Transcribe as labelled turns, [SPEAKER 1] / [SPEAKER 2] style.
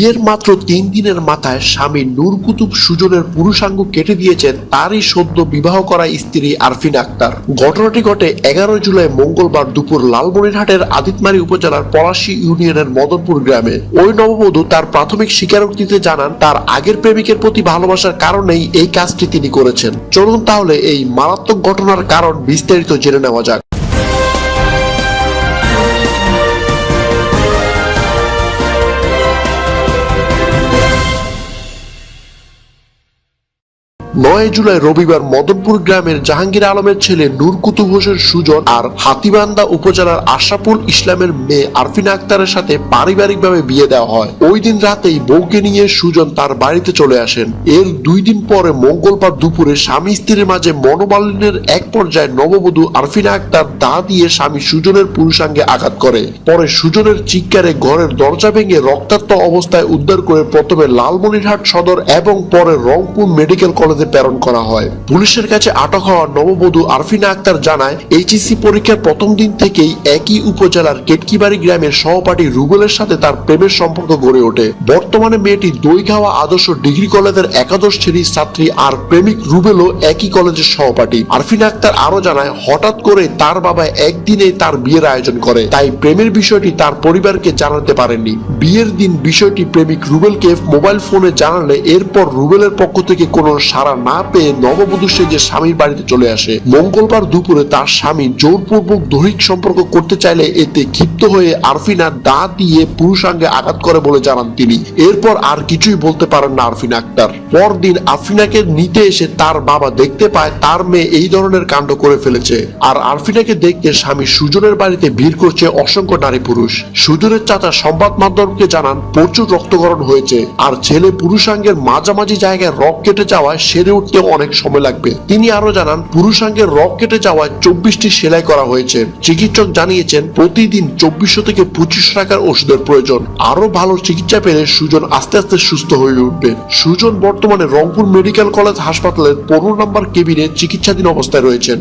[SPEAKER 1] বিয়ের মাত্র 3 দিনের মাথায় স্বামী নূর কুতুব সুজনের পুরুষাঙ্গ কেটে দিয়েছেন তারই সদ্য বিবাহ করা স্ত্রী আরফিন আক্তার। ঘটনাটি ঘটে 11 জুলাই মঙ্গলবার দুপুর লালমনিরহাটের আদিতমারী উপজেলার পলাশী ইউনিয়নের মদনপুর গ্রামে। ওই নববধূ তার প্রাথমিক স্বীকারোক্তিতে জানান তার আগের প্রেমিকের প্রতি ভালোবাসার কারণেই এই কাজটি তিনি করেছেন। চলুন তাহলে এই মারাত্মক ঘটনার কারণ বিস্তারিত জেনে নেওয়া যাক। 9 জুলাই রবিবার মদনপুর গ্রামের জাহাঙ্গীর আলমের ছেলে নূর কুতুব হোসেন সুজন আর হাতীবান্ধা উপজেলার আশরাফুল ইসলামের মেয়ে আরফিন আক্তারের সাথে পারিবারিকভাবে বিয়ে দেওয়া হয়। ওই দিন রাতেই বউকে নিয়ে সুজন তার বাড়িতে চলে আসেন। এর 2 দিন পরে মঙ্গলবার দুপুরে স্বামী স্ত্রীর মাঝে মনোমালিন্যের এক পর্যায়ে নববধূ আরফিন আক্তার দা দিয়ে স্বামী সুজনের পুরুষাঙ্গে আঘাত করে। পরে সুজনের চিৎকারে ঘরের দরজা ভেঙে রক্তাক্ত অবস্থায় উদ্ধার করে প্রথমে লালমনিরহাট সদর এবং পরে রংপুর মেডিকেল কলেজে প্রেরণ করা হয়। পুলিশের কাছে আটক হওয়া নববধূ আরফিন আক্তার জানায়, এইচএসসি পরীক্ষার প্রথম দিন থেকেই একই উপজেলার কেটকিবাড়ি গ্রামের সহপাঠী রুবেলের সাথে তার প্রেমের সম্পর্ক গড়ে ওঠে। বর্তমানে মেয়েটি দইগাঁওয়া আদর্শ ডিগ্রি কলেজের একাদশ শ্রেণীর ছাত্রী আর প্রেমিক রুবেলও একই কলেজের সহপাঠী। আরফিন আক্তার আরো জানায়, হঠাৎ করে তার বাবা একদিনেই তার বিয়ের আয়োজন করে, তাই প্রেমের বিষয়টি তার পরিবারকে জানাতে পারেননি। বিয়ের দিন বিষয়টি প্রেমিক রুবেলকে মোবাইল ফোনে জানালে এরপর রুবেলের পক্ষ থেকে কোনো সাড়া না পেয়ে নববধূ সেজে স্বামীর বাড়িতে চলে আসে। মঙ্গলবার দুপুরে তার স্বামী জোরপূর্বক দৈহিক সম্পর্ক করতে চাইলে এতে ক্ষিপ্ত হয়ে আরফিনা দা দিয়ে পুরুষাঙ্গে আঘাত করে বলে জানান তিনি। এরপর আর কিছুই বলতে পারেন না আরফিন আক্তার। পরদিন আরফিনাকে নিতে এসে তার বাবা দেখতে পায় তার মেয়ে এই ধরনের কাণ্ড করে ফেলেছে। আর আরফিনাকে দেখতে স্বামী সুজনের বাড়িতে ভিড় করছে অসংখ্য নারী পুরুষ। সুজনের চাচা সংবাদ মাধ্যমকে জানান, প্রচুর রক্তক্ষরণ হয়েছে আর ছেলে পুরুষাঙ্গের মাঝামাঝি জায়গায় রক কেটে যাওয়ায় সেরে উঠতে অনেক সময় লাগবে। তিনি আরো জানান, পুরুষাঙ্গের রক কেটে যাওয়ায় 24টি সেলাই করা হয়েছে। চিকিৎসক জানিয়েছেন প্রতিদিন 2400 থেকে 2500 টাকার ওষুধের প্রয়োজন। আরো ভালো চিকিৎসা পেলে সুজন আস্তে আস্তে সুস্থ হয়ে উঠবে। সুজন বর্তমানে রংপুর মেডিকেল কলেজ হাসপাতালের 15 নম্বর কেবিনে চিকিৎসাধীন অবস্থায় রয়েছেন।